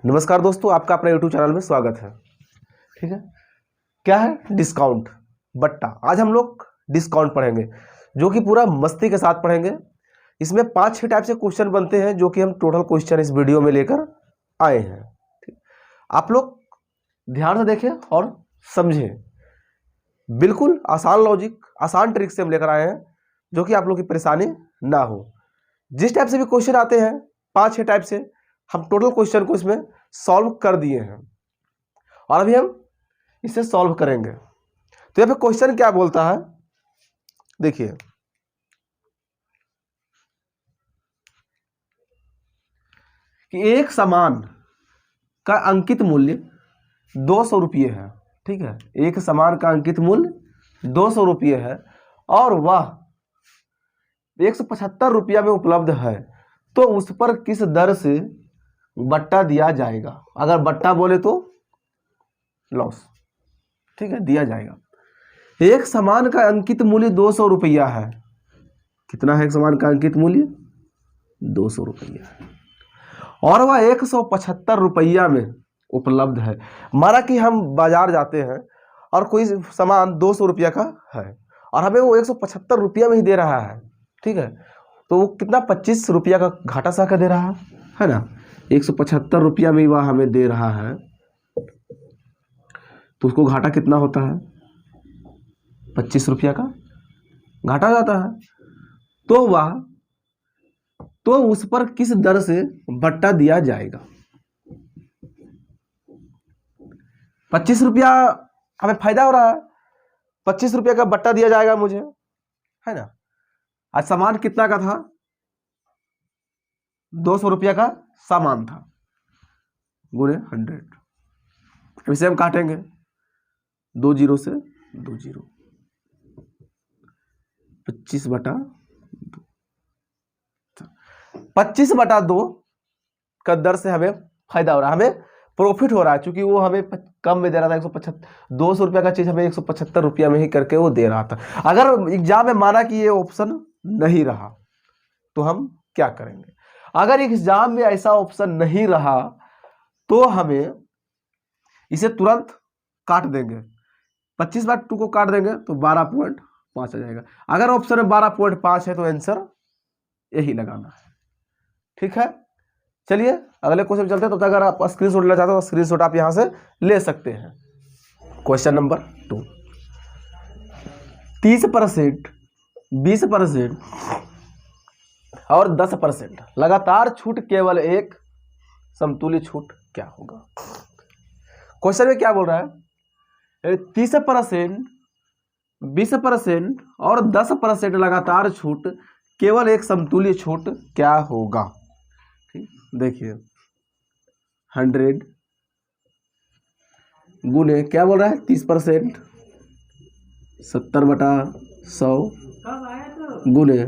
नमस्कार दोस्तों, आपका अपने YouTube चैनल में स्वागत है। ठीक है, क्या है डिस्काउंट बट्टा। आज हम लोग डिस्काउंट पढ़ेंगे, जो कि पूरा मस्ती के साथ पढ़ेंगे। इसमें 5-6 टाइप से क्वेश्चन बनते हैं, जो कि हम टोटल क्वेश्चन इस वीडियो में लेकर आए हैं। ठीक, आप लोग ध्यान से देखें और समझें। बिल्कुल आसान लॉजिक, आसान ट्रिक से हम लेकर आए हैं, जो कि आप लोग की परेशानी ना हो। जिस टाइप से भी क्वेश्चन आते हैं 5-6 टाइप से, हम टोटल क्वेश्चन को इसमें सॉल्व कर दिए हैं और अभी हम इसे सॉल्व करेंगे। तो यहाँ पे क्वेश्चन क्या बोलता है, देखिए। कि एक सामान का अंकित मूल्य 200 रुपये है। ठीक है, एक सामान का अंकित मूल्य 200 रुपये है और वह 175 रुपया में उपलब्ध है, तो उस पर किस दर से बट्टा दिया जाएगा। अगर बट्टा बोले तो लॉस। ठीक है, दिया जाएगा। एक सामान का अंकित मूल्य 200 रुपया है। कितना है एक सामान का अंकित मूल्य? 200 रुपया है और वह 175 रुपया में उपलब्ध है। माना कि हम बाजार जाते हैं और कोई सामान 200 रुपया का है और हमें वो 175 रुपया में ही दे रहा है। ठीक है, तो वो कितना 25 रुपया का घाटा सा कर दे रहा है ना। 175 रुपया में वह हमें दे रहा है, तो उसको घाटा कितना होता है? 25 रुपया का घाटा जाता है। तो उस पर किस दर से बट्टा दिया जाएगा। 25 रुपया हमें फायदा हो रहा है, 25 रुपया का बट्टा दिया जाएगा मुझे, है ना। आज सामान कितना का था? 200 रुपया का सामान था, गुणे 100। इसे हम काटेंगे 2 जीरो से 2 जीरो, 25/2। 25/2 का दर से हमें फायदा हो रहा है, हमें प्रॉफिट हो रहा है, क्योंकि वो हमें कम में दे रहा था। 200 रुपया का चीज हमें 175 रुपया में ही करके वो दे रहा था। अगर एग्जाम में माना कि ये ऑप्शन नहीं रहा, तो हम क्या करेंगे? अगर एग्जाम में ऐसा ऑप्शन नहीं रहा, तो हमें इसे तुरंत काट देंगे। 25/2 को काट देंगे तो 12.5 आ जाएगा। अगर ऑप्शन में 12.5 है तो आंसर यही लगाना है। ठीक है, चलिए अगले क्वेश्चन चलते हैं। तो अगर आप स्क्रीनशॉट लेना चाहते हो तो स्क्रीनशॉट आप यहां से ले सकते हैं। Question number 2। 30%, 20% और 10% लगातार छूट केवल एक समतुल्य छूट क्या होगा। क्वेश्चन में क्या बोल रहा है? 30%, 20% और 10% लगातार छूट केवल एक समतुल्य छूट क्या होगा। ठीक, देखिए 100 गुने क्या बोल रहा है? 30% 70/100 गुने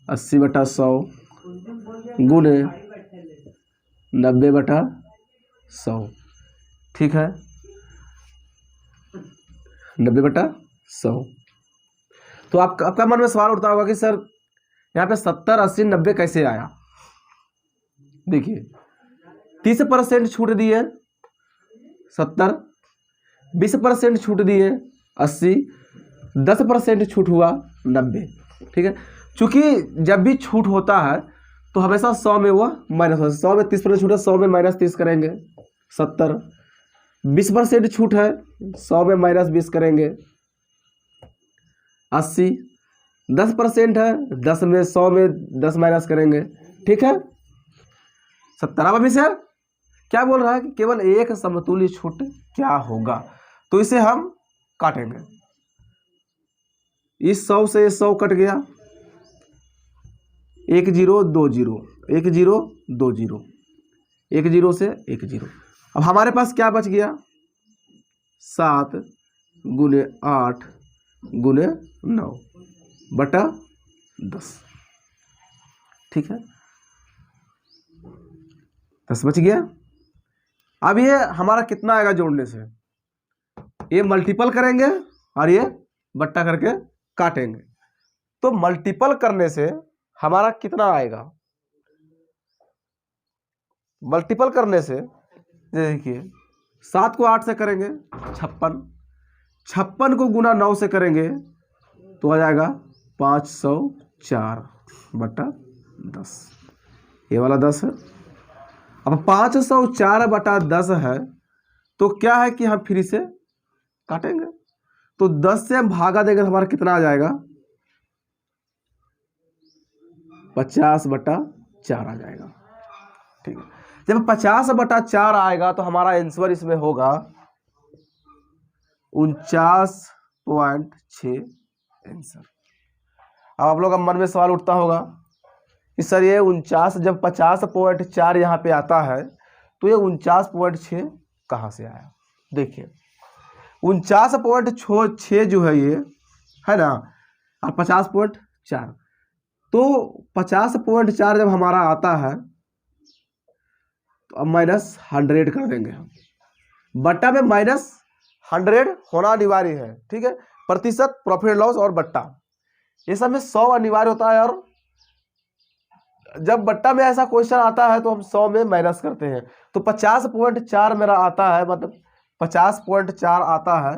80/100 गुने 90/100। ठीक है, 90/100। तो आपका मन में सवाल उठता होगा कि सर यहाँ पे 70, 80, 90 कैसे आया। देखिए 30% छूट दिए 70, 20% छूट दिए 80, 10% छूट हुआ 90। ठीक है, चूंकि जब भी छूट होता है तो हमेशा 100 में वो माइनस होता है। 100 में 30% छूट है, 100 में -30 करेंगे 70। 20% छूट है, 100 में -20 करेंगे 80। 10% है, 10 में 100 में 10 माइनस करेंगे। ठीक है, 70। अब इसे क्या बोल रहा है कि केवल एक समतुल्य छूट क्या होगा, तो इसे हम काटेंगे। इस 100 से 100 कट गया, 1 0 2 0, 1 0 2 0, 1 0 से 1 0। अब हमारे पास क्या बच गया? 7 गुने 8 गुने 9/10। ठीक है, 10 बच गया। अब ये हमारा कितना आएगा जोड़ने से? ये मल्टीपल करेंगे और ये बट्टा करके काटेंगे, तो मल्टीपल करने से हमारा कितना आएगा? मल्टीपल करने से देखिए 7 को 8 से करेंगे 56, 56 को गुना 9 से करेंगे तो आ जाएगा 504/10, ये वाला 10 है। अब 504/10 है तो क्या है कि हम फिर इसे काटेंगे, तो 10 से हम भागा देंगे तो हमारा कितना आ जाएगा, 50/4 आ जाएगा। ठीक है, जब 50/4 आएगा तो हमारा आंसर इसमें होगा 49.6 आंसर। अब आप लोग का मन में सवाल उठता होगा कि सर ये 49 जब 50.4 यहाँ पे आता है तो ये 49.6 कहाँ से आया। देखिए 49.6 जो है ये है ना, और 50.4, तो 50.4 जब हमारा आता है तो अब -100 कर देंगे हम, बट्टा में -100 होना अनिवार्य है। ठीक है, प्रतिशत, प्रॉफिट लॉस और बट्टा, ये सब में 100 अनिवार्य होता है। और जब बट्टा में ऐसा क्वेश्चन आता है तो हम 100 में माइनस करते हैं, तो 50.4 मेरा आता है, मतलब 50.4 आता है,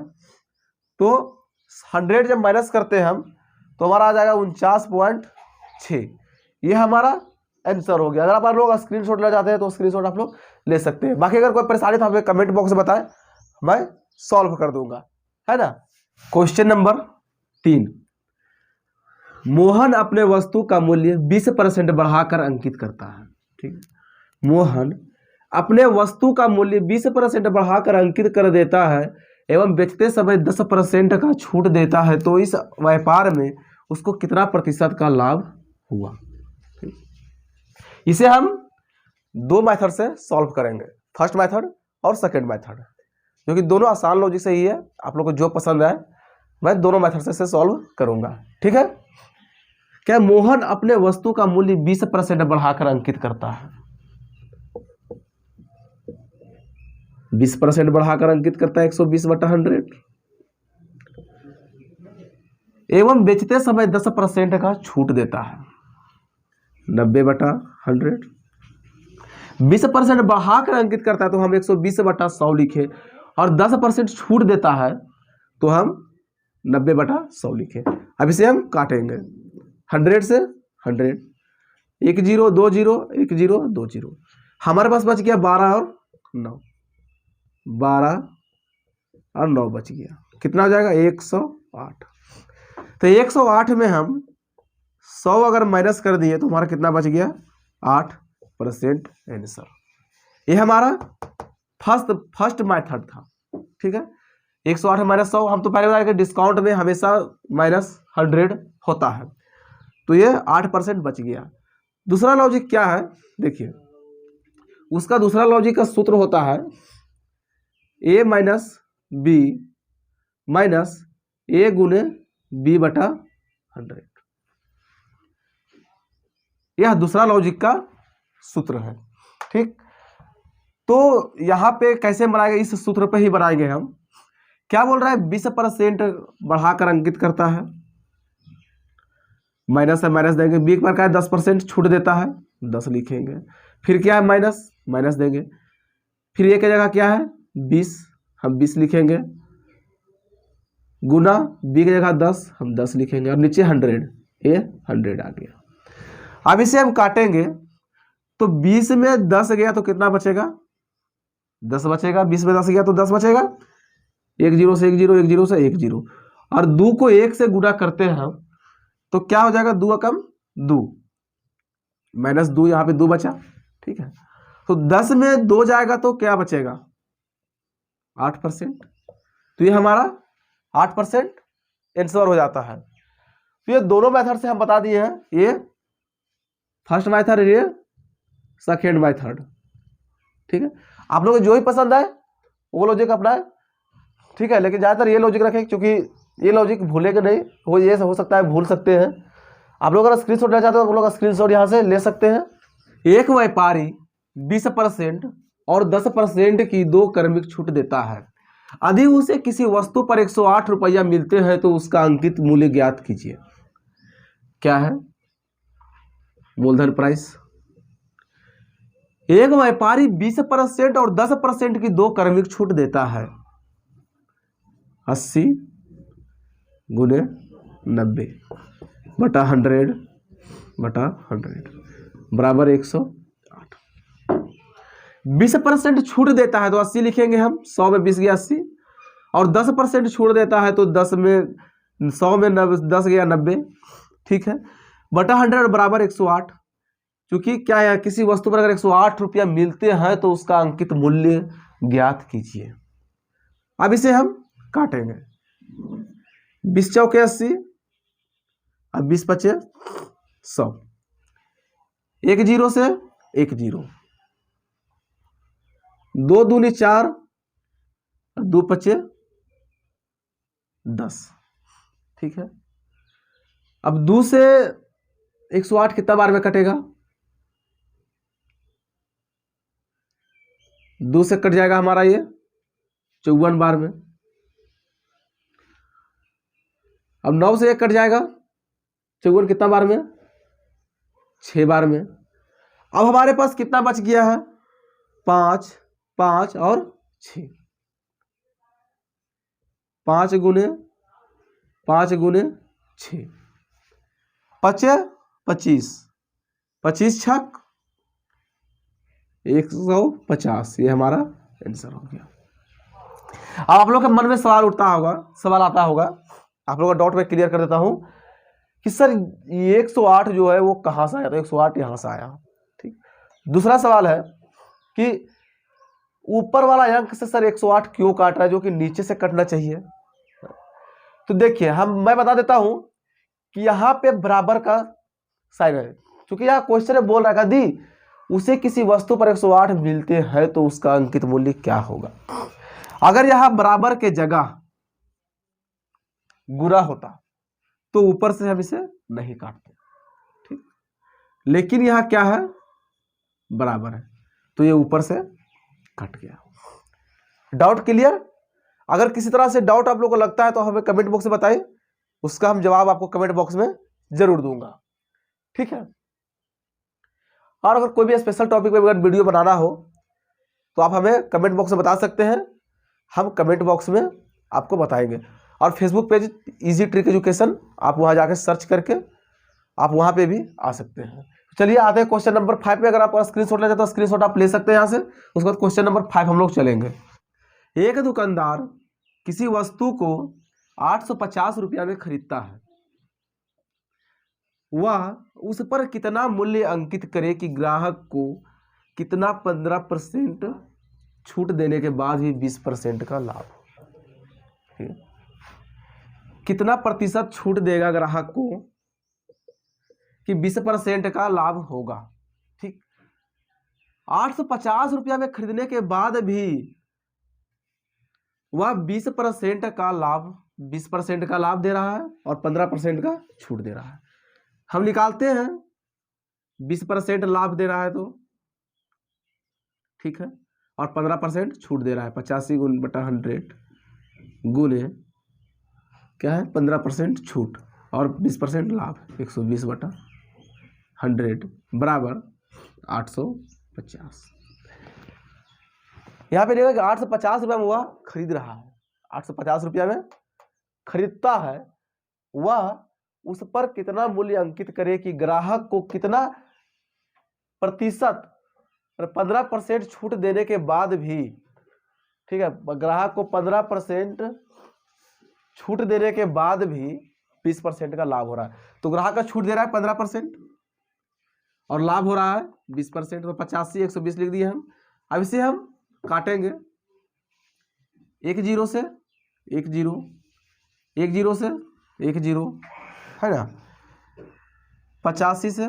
तो 100 जब माइनस करते हैं हम तो हमारा आ जाएगा 49.6। ये हमारा आंसर हो गया। अगर आप लोग स्क्रीनशॉट ले जाते हैं तो स्क्रीनशॉट आप लोग ले सकते हैं। बाकी अगर कोई परेशानी तो हमें कमेंट बॉक्स में बताएं, मैं सॉल्व कर दूंगा, है ना। क्वेश्चन नंबर 3, मोहन अपने वस्तु का मूल्य 20% बढ़ाकर अंकित करता है। ठीक है, मोहन अपने वस्तु का मूल्य 20% बढ़ाकर अंकित कर देता है एवं बेचते समय 10% का छूट देता है, तो इस व्यापार में उसको कितना प्रतिशत का लाभ हुआ। इसे हम 2 मेथड से सॉल्व करेंगे, फर्स्ट मेथड और सेकंड मेथड, क्योंकि दोनों आसान लॉजिक से ही है। आप लोग को जो पसंद है मैं दोनों मेथड से सॉल्व करूंगा। ठीक है, क्या मोहन अपने वस्तु का मूल्य 20% बढ़ाकर अंकित करता है, 20% बढ़ाकर अंकित करता है 120/100 एवं बेचते समय 10% का छूट देता है 90/100। 20% बढ़ाकर अंकित करता है तो हम 120/100 लिखे, और 10% छूट देता है तो हम 90/100 लिखे। अब इसे हम काटेंगे 100 से 100, 1 0 2 0 1 0 2 0, हमारे पास बच गया 12 और 9, 12 और 9 बच गया, कितना हो जाएगा 108। तो 108 में हम 100 अगर माइनस कर दिए तो हमारा कितना बच गया, 8% आंसर। ये हमारा फर्स्ट मेथड था। ठीक है, 108 - 100, हम तो पहले बताया कि डिस्काउंट में हमेशा -100 होता है, तो ये 8% बच गया। दूसरा लॉजिक क्या है, देखिए उसका दूसरा लॉजिक का सूत्र होता है A - B माइनस A गुने B/100, यह दूसरा लॉजिक का सूत्र है। ठीक, तो यहां पे कैसे बनाएंगे, इस सूत्र पे ही बनाएंगे हम। क्या बोल रहा है, 20% बढ़ाकर अंकित करता है, माइनस है माइनस देंगे, बी पर क्या है 10% छूट देता है 10 लिखेंगे, फिर क्या है माइनस देंगे, फिर ये क्या जगह क्या है 20, हम 20 लिखेंगे, गुना बी की जगह 10 हम 10 लिखेंगे, और नीचे 100, ये 100 आ गया। अब इसे हम काटेंगे तो 20 में 10 गया तो कितना बचेगा, 10 बचेगा, 20 में 10 गया तो 10 बचेगा, 1 0 से 1 0, 1 0 से 1 0, और 2 को 1 से गुना करते हैं हम तो क्या हो जाएगा, 2 कम 2, -2, यहाँ पे 2 बचा। ठीक है, तो 10 में 2 जाएगा तो क्या बचेगा 8%, तो ये हमारा 8% आंसर हो जाता है। तो ये दोनों मेथड से हम बता दिए हैं, ये फर्स्ट मेथड, ये सेकेंड मेथड। ठीक है, आप लोगों को जो ही पसंद है वो लॉजिक अपनाए। ठीक है, लेकिन ज़्यादातर ये लॉजिक रखें, क्योंकि ये लॉजिक भूलेंगे नहीं, वो ये हो सकता है भूल सकते हैं। आप लोग अगर स्क्रीनशॉट लेना चाहते हो तो आप लोग स्क्रीनशॉट यहाँ से ले सकते हैं। एक व्यापारी 20% और 10% की 2 क्रमिक छूट देता है, यदि उसे किसी वस्तु पर 108 रुपया मिलते हैं तो उसका अंकित मूल्य ज्ञात कीजिए। क्या है, मूलधन प्राइस एक व्यापारी 20% और 10% की दो क्रमिक छूट देता है। 80 गुने 90 बटा 100 बटा 100 बराबर 108। 20% छूट देता है तो 80 लिखेंगे हम, 100 में 20 गया 80, और 10% छूट देता है तो 10 में 100 में 10 गया 90, ठीक है, बटा 100 बराबर 108। क्योंकि क्या है, किसी वस्तु पर अगर 108 रुपया मिलते हैं तो उसका अंकित मूल्य ज्ञात कीजिए। अब इसे हम काटेंगे, 20 चौके 80, अब 20 पचे 100, एक जीरो से एक जीरो, 2 दूनी 4, 2 पचे 10, ठीक है। अब 2 से 108 कितना बार में कटेगा? 2 से कट जाएगा हमारा ये 54 बार में। अब 9 से 1 कट जाएगा, 54 कितना बार में? 6 बार में। अब हमारे पास कितना बच गया है? 5, 5 और 6, 5 गुने 6, पचे 25, 25 छक 150, ये हमारा आंसर हो गया। अब आप लोग के मन में सवाल आता होगा, आप लोगों का डाउट में क्लियर कर देता हूं कि सर ये 108 जो है वो कहां से आया? तो 108 यहां से आया, ठीक। दूसरा सवाल है कि ऊपर वाला अंक से सर 108 क्यों काट रहा है, जो कि नीचे से कटना चाहिए? तो देखिए मैं बता देता हूं कि यहां पे बराबर का साइन है, क्योंकि यहां क्वेश्चन बोल रहा है दी उसे किसी वस्तु पर 108 मिलते हैं तो उसका अंकित मूल्य क्या होगा। अगर यहां बराबर के जगह गुना होता तो ऊपर से हम इसे नहीं काटते, ठीक। लेकिन यहां क्या है? बराबर है, तो ये ऊपर से कट गया। Doubt clear? अगर किसी तरह से डाउट आप लोगों को लगता है तो हमें कमेंट बॉक्स में बताइए, उसका हम जवाब आपको कमेंट बॉक्स में जरूर दूंगा, ठीक है। और अगर कोई भी स्पेशल टॉपिक पे अगर वीडियो बनाना हो तो आप हमें कमेंट बॉक्स में बता सकते हैं, हम कमेंट बॉक्स में आपको बताएंगे। और Facebook page easy trick education, आप वहां जाकर सर्च करके आप वहां पे भी आ सकते हैं। चलिए आते हैं क्वेश्चन नंबर 5 पे। अगर आप स्क्रीनशॉट लेना चाहते हो तो स्क्रीनशॉट आप ले सकते हैं यहाँ से। उसके बाद क्वेश्चन नंबर 5 हम लोग चलेंगे। एक दुकानदार किसी वस्तु को 850 रुपया में खरीदता है, वह उस पर कितना मूल्य अंकित करे कि ग्राहक को कितना 15% छूट देने के बाद भी 20% का लाभ? कितना प्रतिशत छूट देगा ग्राहक को कि 20% का लाभ होगा, ठीक। 850 रुपया में खरीदने के बाद भी वह 20% का लाभ दे रहा है और 15% का छूट दे रहा है। हम निकालते हैं, 20% लाभ दे रहा है तो ठीक है, और 15% छूट दे रहा है। 85 गुण बटा 100 गुने क्या है? 15% छूट और 20% लाभ, 120 बटा 100 बराबर 850। यहाँ पे देखा कि 850 रुपया में वह खरीद रहा है, 850 रुपया में खरीदता है, वह उस पर कितना मूल्य अंकित करे कि ग्राहक को कितना प्रतिशत 15% छूट देने के बाद भी, ठीक है, ग्राहक को 15% छूट देने के बाद भी 20% का लाभ हो रहा है। तो ग्राहक का छूट दे रहा है 15% और लाभ हो रहा है 20%, तो 85 120 लिख दिए हम। अब इसे हम काटेंगे, 1 जीरो से 1 जीरो, 1 जीरो से 1 जीरो, है ना। 85 से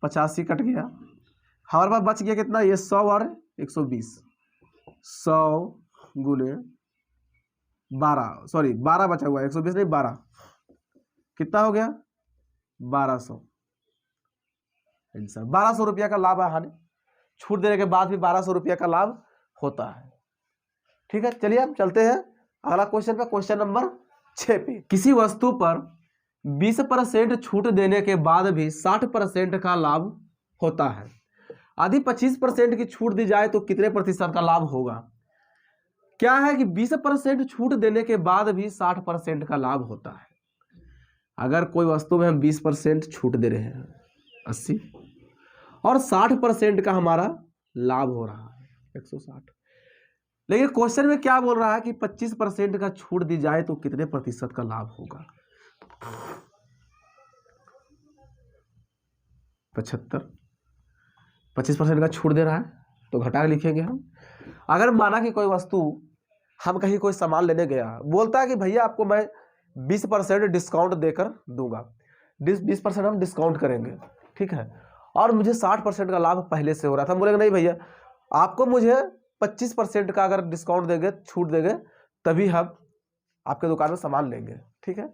85 कट गया, हमारे पास बच गया कितना? ये 100 और 120, 100 गुने 12 बचा हुआ है, 120 नहीं 12, कितना हो गया? 1200। 1200 रुपया का लाभ है हानि, छूट देने के बाद भी 1200 रुपया का लाभ होता है, ठीक है। चलिए हम चलते हैं अगला क्वेश्चन पे, क्वेश्चन नंबर 6 पे। किसी वस्तु पर 20% छूट देने के बाद भी 60% का लाभ होता है। यदि 25% की छूट दी जाए तो कितने प्रतिशत का लाभ होगा? क्या है कि 20% छूट देने के बाद भी 60% का लाभ होता है। अगर कोई वस्तु में हम 20% छूट दे रहे हैं 80 और 60% का हमारा लाभ हो रहा है 160, लेकिन क्वेश्चन में क्या बोल रहा है कि 25% का छूट दी जाए तो कितने प्रतिशत का लाभ होगा? 75, 25% का छूट दे रहा है तो घटा के लिखेंगे हम। अगर माना कि कोई वस्तु हम कहीं कोई सामान लेने गया, बोलता है कि भैया आपको मैं 20% डिस्काउंट देकर दूंगा, 20% हम डिस्काउंट करेंगे, ठीक है, और मुझे 60% का लाभ पहले से हो रहा था। बोलेंगे नहीं भैया आपको मुझे 25% का अगर डिस्काउंट देंगे, छूट देंगे, तभी हम आपके दुकान में सामान लेंगे, ठीक है।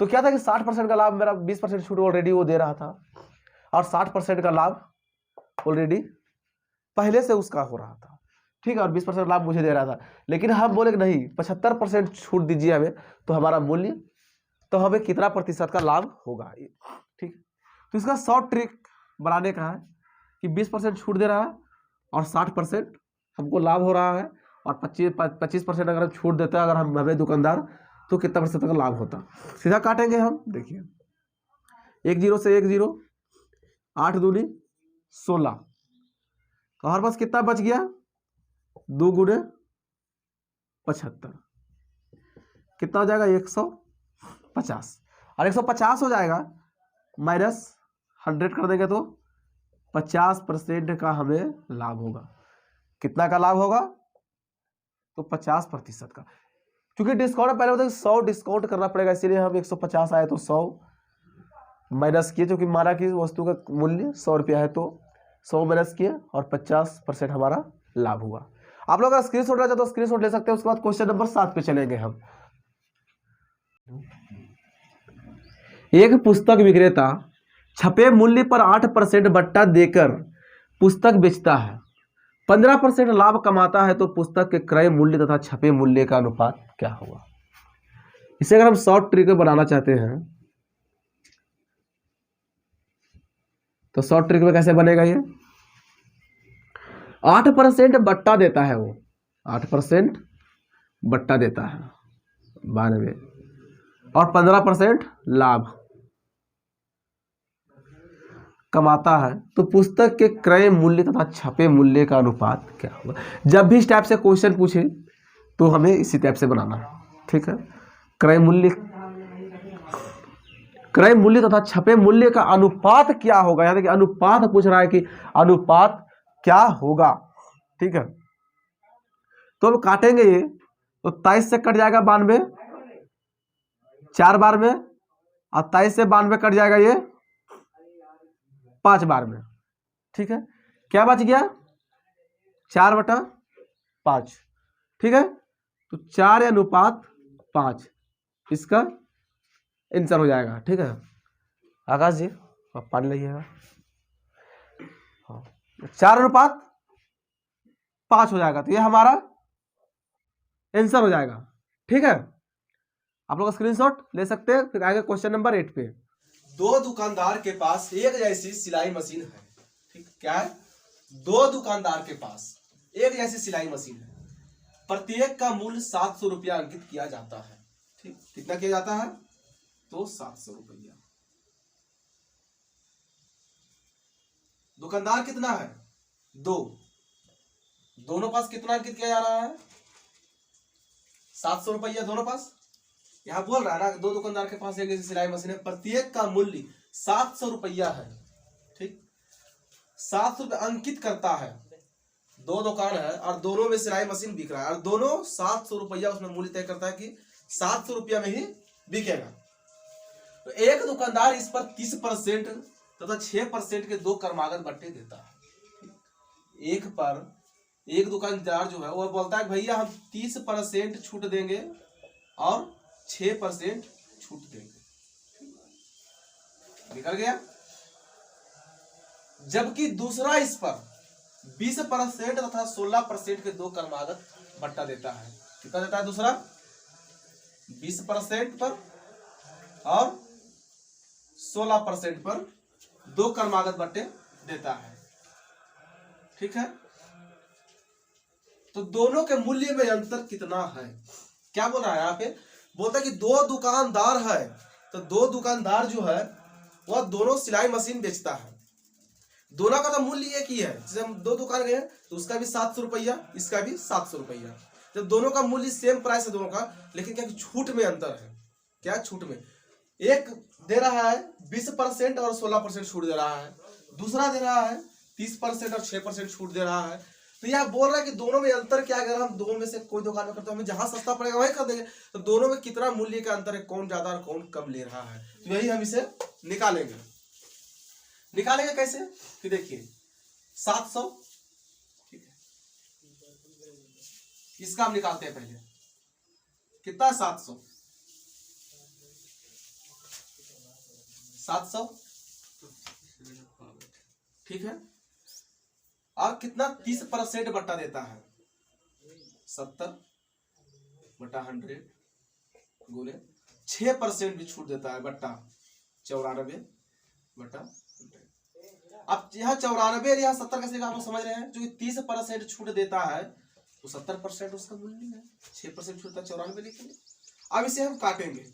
तो क्या था कि 60% का लाभ, मेरा 20% छूट ऑलरेडी वो दे रहा था और 60% का लाभ ऑलरेडी पहले से उसका हो रहा था, ठीक है, और 20% लाभ मुझे दे रहा था। लेकिन हम बोले कि नहीं 75% छूट दीजिए हमें, तो हमारा मूल्य, तो हमें कितना प्रतिशत का लाभ होगा, ठीक। तो इसका शॉर्ट ट्रिक बनाने का है कि 20% छूट दे रहा है और 60% हमको लाभ हो रहा है, और 25% अगर हम छूट देते हैं अगर हम हमें दुकानदार, तो कितना प्रतिशत का लाभ होता। सीधा काटेंगे हम, देखिए 1 0 से 1 0, 8 दूनी 16, तो हमारे पास कितना बच गया, 2 गुणे 75, कितना हो जाएगा 150, और 150 हो जाएगा माइनस 100 कर देंगे तो 50% का हमें लाभ होगा। कितना का लाभ होगा, तो 50% का, क्योंकि डिस्काउंट पहले होता है 100 डिस्काउंट करना पड़ेगा, इसीलिए हम 150 आए तो 100 माइनस किए, क्योंकि माना कि वस्तु का मूल्य 100 रुपया है तो 100 माइनस किए और 50% हमारा लाभ हुआ। आप लोग अगर स्क्रीनशॉट लेना चाहते तो स्क्रीनशॉट ले सकते हैं। उसके बाद क्वेश्चन नंबर 7 पे चलेंगे हम। एक पुस्तक विक्रेता छपे मूल्य पर 8% बट्टा देकर पुस्तक बेचता है, 15% लाभ कमाता है, तो पुस्तक के क्रय मूल्य तथा छपे मूल्य का अनुपात क्या होगा? इसे अगर हम शॉर्ट ट्रिक में बनाना चाहते हैं तो शॉर्ट ट्रिक में कैसे बनेगा ये, 8% बट्टा देता है वो, 8% बट्टा देता है 92, और 15% लाभ कमाता है, तो पुस्तक के क्रय मूल्य तथा छपे मूल्य का अनुपात क्या होगा? जब भी इस टाइप से क्वेश्चन पूछे तो हमें इसी टाइप से बनाना है, ठीक है। क्रय मूल्य तथा छपे मूल्य का अनुपात क्या होगा, यानी कि अनुपात पूछ रहा है कि अनुपात क्या होगा, ठीक है। तो हम काटेंगे ये, तो 23 से कट जाएगा 92 4 बार में, और 23 से 92 कट जाएगा ये 5 बार में, ठीक है। क्या बच गया 4/5, ठीक है। तो 4 अनुपात 5 इसका आंसर हो जाएगा, ठीक है। आकाश जी आप पानी लाइएगा। हाँ 4 अनुपात 5 हो जाएगा, तो ये हमारा आंसर हो जाएगा, ठीक है। आप लोग स्क्रीनशॉट ले सकते हैं। फिर आएगा क्वेश्चन नंबर 8 पे। दो दुकानदार के पास एक जैसी सिलाई मशीन है, ठीक, क्या है, दो दुकानदार के पास एक जैसी सिलाई मशीन है, प्रत्येक का मूल्य 700 रुपया अंकित किया जाता है, ठीक, कितना किया जाता है, तो 700 रुपया। दुकानदार कितना है, 2, दोनों पास कितना अंकित किया जा रहा है, 700 रुपया दोनों पास। यहां बोल रहा है ना, दो दुकानदार के पास एक जैसी सिलाई मशीन है, प्रत्येक का मूल्य 700 रुपया है, ठीक, 700 रुपया अंकित करता है। दो दुकान है और दोनों में सिलाई मशीन बिक रहा है, और दोनों 700 रुपया उसमें मूल्य तय करता है कि 700 रुपया में ही बिकेगा। तो एक दुकानदार इस पर 30% तथा 6% के 2 क्रमागत बट्टे देता है। एक पर एक दुकानदार जो है वह बोलता है भैया हम 30% छूट देंगे और 6% छूट देंगे, निकल गया। जबकि दूसरा इस पर 20% तथा 16% के 2 क्रमागत बट्टा देता है। कितना देता है दूसरा, 20% पर और 16% पर 2 क्रमागत बट्टे देता है। ठीक है। तो दोनों के मूल्य में अंतर कितना है, क्या बोल रहा है यहाँ पे, बोलता है कि दो दुकानदार है, तो दो दुकानदार जो है वह दोनों सिलाई मशीन बेचता है, दोनों का तो मूल्य एक ही है। जैसे हम दो दुकान गए तो उसका भी 700 रुपया, इसका भी 700 रुपया, जब दोनों का मूल्य सेम प्राइस है दोनों का, लेकिन क्या छूट में अंतर है। क्या छूट में, एक दे रहा है 20% और 16% छूट दे रहा है, दूसरा दे रहा है 30% और 6% छूट दे रहा है। तो यह बोल रहा है कि दोनों में अंतर क्या है, अगर हम दोनों में से कोई दुकान में करते हैं, हमें जहां सस्ता पड़ेगा वही खरीदेंगे, तो दोनों में कितना मूल्य का अंतर है, कौन ज्यादा और कौन कम ले रहा है, तो यही हम इसे निकालेंगे। निकालेंगे कैसे कि देखिए 700, ठीक है, इसका हम निकालते हैं पहले, कितना 700 ठीक है, और कितना 30% बट्टा देता है, 70/100 गुने 6% भी छूट देता है, बट्टा 94/100। अब यहाँ 94 यहाँ 70 कैसे आप समझ रहे हैं, जो कि 30% छूट देता है तो 70% उसका मूल्य है, 6% छूट 94 लिखेंगे। अब इसे हम काटेंगे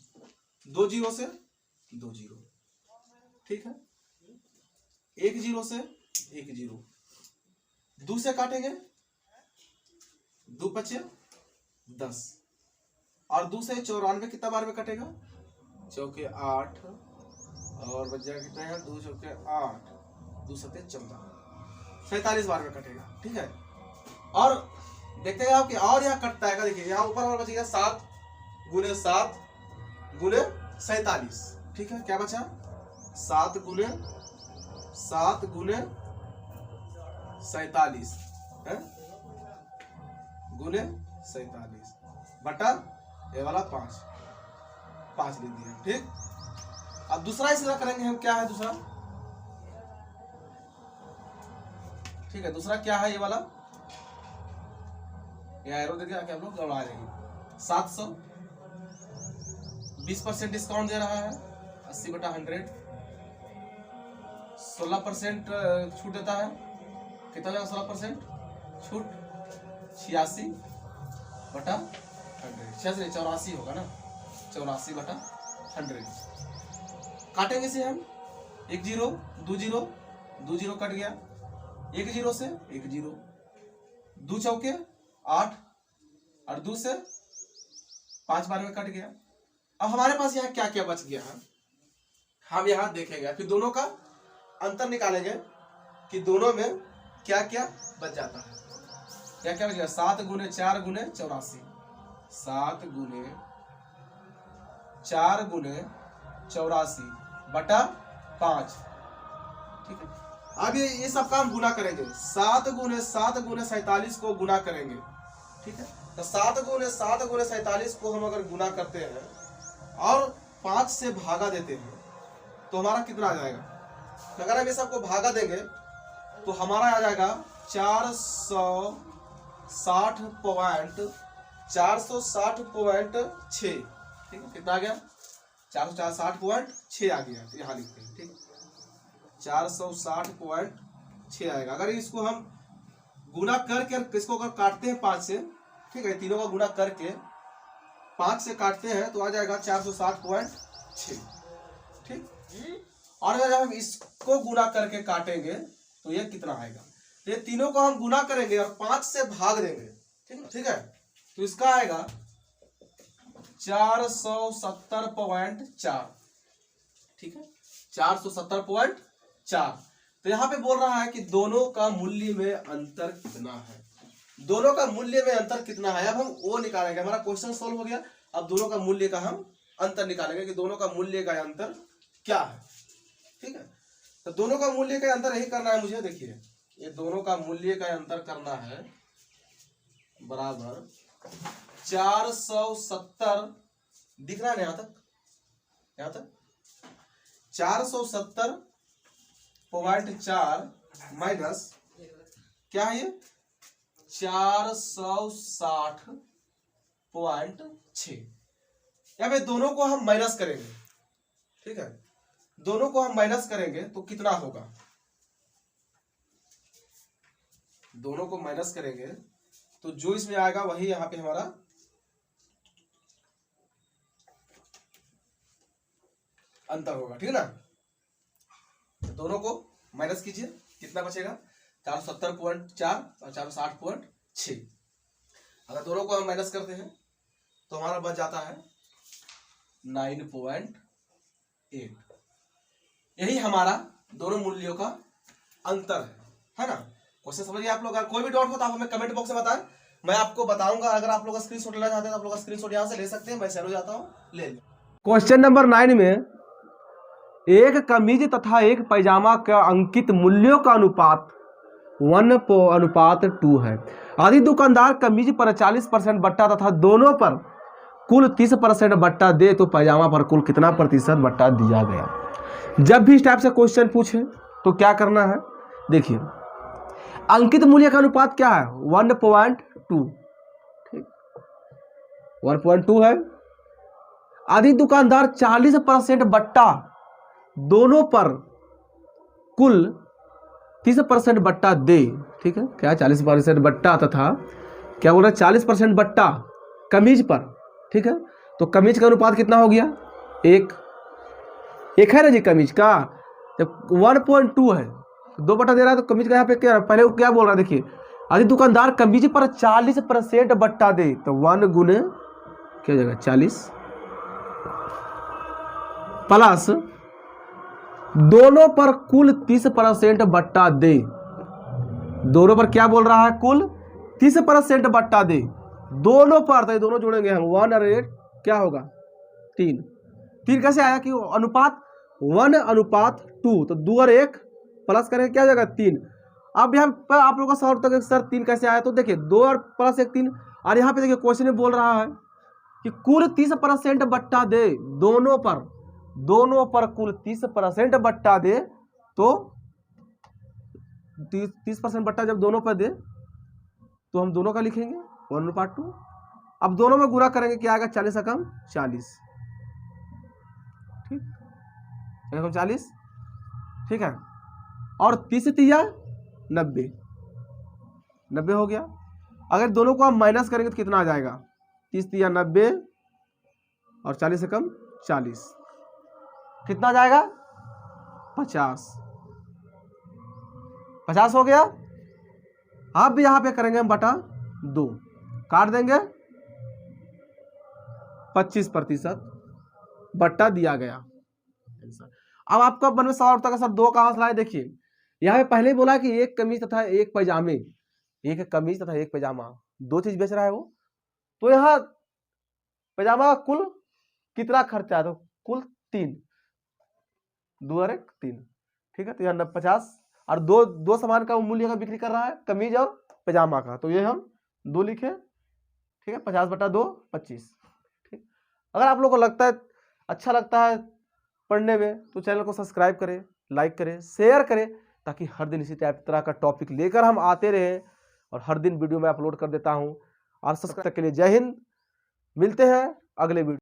2 जीरो से 2 जीरो, ठीक है, 1 जीरो से 1 जीरो, 2 से काटेंगे 2 पचे 10, और 2 से 94 कितना बार में कटेगा, चौके 8, और बच जाएगा कितना है 2 चौके 8, 2 सते 14, 47 बार में कटेगा, ठीक है। और देखते हैं आप कि और यहाँ कटता है, देखिए यहाँ ऊपर और बचेगा 7 गुने 7 गुने 47, ठीक है, क्या बचा 7 गुने 47 है गुने 47 बटा ये वाला 5 लिख दिया, ठीक। अब दूसरा इस तरह करेंगे हम, क्या है दूसरा, ठीक है, दूसरा क्या है, ये वाला ये एरो देखिए क्या हम लोग गड़बड़ा लेंगे, 700, 20% डिस्काउंट दे रहा है 80/100, 16% छूट देता है, कितना जाएगा 16% छूट 86/100, 84 होगा ना, 84/100 काटेंगे से हम 1 जीरो 2 जीरो 2 जीरो कट गया, 1 जीरो से 1 जीरो, 2 चौके 8 और 2 से 5 बार में कट गया। अब हमारे पास यहाँ क्या क्या बच गया है, हम यहाँ देखेंगे, फिर दोनों का अंतर निकालेंगे कि दोनों में क्या क्या बच जाता है, क्या क्या बच गया, 7 गुने 4 गुने 84, 7 गुने 4 गुने 84 बटा 5, ठीक है। अब ये सब काम गुना करेंगे, 7 गुने 47 को गुना करेंगे, ठीक है। तो 7 गुने 47 को हम अगर गुना करते हैं और 5 से भागा देते हैं तो हमारा कितना आ जाएगा, तो अगर हम ये सबको भागा देंगे तो हमारा आ जाएगा 460.6, ठीक है, कितना आ गया 460.6 आ गया, यहाँ लिखते हैं, ठीक, 460.6 आएगा। अगर इसको हम गुना करके इसको अगर काटते हैं 5 से, ठीक है, तीनों का गुना करके 5 से काटते हैं तो आ जाएगा 460.6, ठीक। और अगर हम इसको गुना करके काटेंगे तो ये कितना आएगा, ये तीनों को हम गुना करेंगे और 5 से भाग देंगे, ठीक है, तो इसका आएगा 470.4, ठीक है, 470.4। तो यहाँ पे बोल रहा है कि दोनों का मूल्य में अंतर कितना है, दोनों का मूल्य में अंतर कितना है। अब हम वो निकालेंगे, हमारा क्वेश्चन सॉल्व हो गया, अब दोनों का मूल्य का हम अंतर निकालेंगे कि दोनों का मूल्य का अंतर क्या है, ठीक है। तो दोनों का मूल्य का अंतर यही करना है मुझे, देखिए ये दोनों का मूल्य का अंतर करना है बराबर 470, दिख रहा है यहाँ तक 470.4 माइनस क्या है ये 460.6, यहाँ पे दोनों को हम माइनस करेंगे, ठीक है, दोनों को हम माइनस करेंगे तो कितना होगा, दोनों को माइनस करेंगे तो जो इसमें आएगा वही यहाँ पे हमारा अंतर होगा, ठीक है ना। तो दोनों को माइनस कीजिए, कितना बचेगा 470.4 और 460.6। अगर दोनों को हम माइनस करते हैं तो हमारा बच जाता है 9.8। यही हमारा दोनों मूल्यों का अंतर है ना। क्वेश्चन समझिए आप लोग। अगर कोई भी डाउट हो तो आप हमें कमेंट बॉक्स में बताएं, मैं आपको बताऊंगा। अगर आप लोग स्क्रीनशॉट लेना चाहते हैं तो आप लोग स्क्रीनशॉट यहां से ले सकते हैं, मैं शहर जाता हूं, ले लें। क्वेश्चन नंबर 9 में एक कमीज तथा एक पैजामा का अंकित मूल्यों का अनुपात 1:2 है। यदि दुकानदार कमीज पर 40% बट्टा तथा दोनों पर कुल 30% बट्टा दे तो पैजामा पर कुल कितना प्रतिशत बट्टा दिया गया। जब भी इस टाइप से क्वेश्चन पूछे तो क्या करना है, देखिए अंकित मूल्य का अनुपात क्या है 1:2, ठीक 1:2 है। यदि दुकानदार 40% बट्टा दोनों पर कुल 30% बट्टा दे, ठीक है, क्या 40% बट्टा तथा क्या बोल रहा है 40% बट्टा कमीज पर, ठीक है, तो कमीज का अनुपात कितना हो गया 1 है ना जी। कमीज का जब 1:2 है, 2 बट्टा दे रहा है तो कमीज का यहाँ पे क्या पहले वो क्या बोल रहा है, देखिए यदि दुकानदार कमीज पर 40% बट्टा दे तो 1 गुने क्या हो जाएगा 40 प्लस दोनों पर कुल 30% बट्टा दे। दोनों पर क्या बोल रहा है, कुल 30% बट्टा दे दोनों पर, तो ये दोनों जोड़ेंगे हम 1 और 8 क्या होगा 3 कैसे आया कि अनुपात 1:2, तो 2 और 1 प्लस करेंगे क्या हो जाएगा 3। अब यहाँ पर आप लोगों का सवाल तक सर 3 कैसे आया, तो देखिए 2 और प्लस 1 3। और यहाँ पे देखिए क्वेश्चन में बोल रहा है कि कुल 30% बट्टा दे दोनों पर कुल 30% बट्टा दे, तो 30% बट्टा जब दोनों पर दे तो हम दोनों का लिखेंगे 1:2। अब दोनों में गुणा करेंगे क्या आएगा 40 से कम 40, ठीक 40, ठीक है। और 30 से 90 हो गया। अगर दोनों को हम माइनस करेंगे तो कितना आ जाएगा 30 से 90 और 40 से कम 40 कितना आ जाएगा 50 हो गया। अब भी यहां पे करेंगे हम बटा 2, काट देंगे 25% बट्टा दिया गया। अब आपका मन में सवाल उठता है सर 2 कहां से लाए, देखिए यहां पे पहले ही बोला कि एक कमीज तथा एक पैजामे, एक कमीज तथा एक पैजामा 2 चीज बेच रहा है वो, तो यहां पैजामा का कुल कितना खर्चा है, तो कुल 3, 2 और 1 3, ठीक है। तो यहाँ 50 और दो सामान का मूल्य का बिक्री कर रहा है कमीज और पैजामा का, तो ये हम 2 लिखे, ठीक है। 50/2 25, ठीक। अगर आप लोगों को लगता है अच्छा लगता है पढ़ने में तो चैनल को सब्सक्राइब करें, लाइक करें, शेयर करें, ताकि हर दिन इसी तरह का टॉपिक लेकर हम आते रहें और हर दिन वीडियो में अपलोड कर देता हूँ। और सब्सक्राइब के लिए जय हिंद, मिलते हैं अगले वीडियो।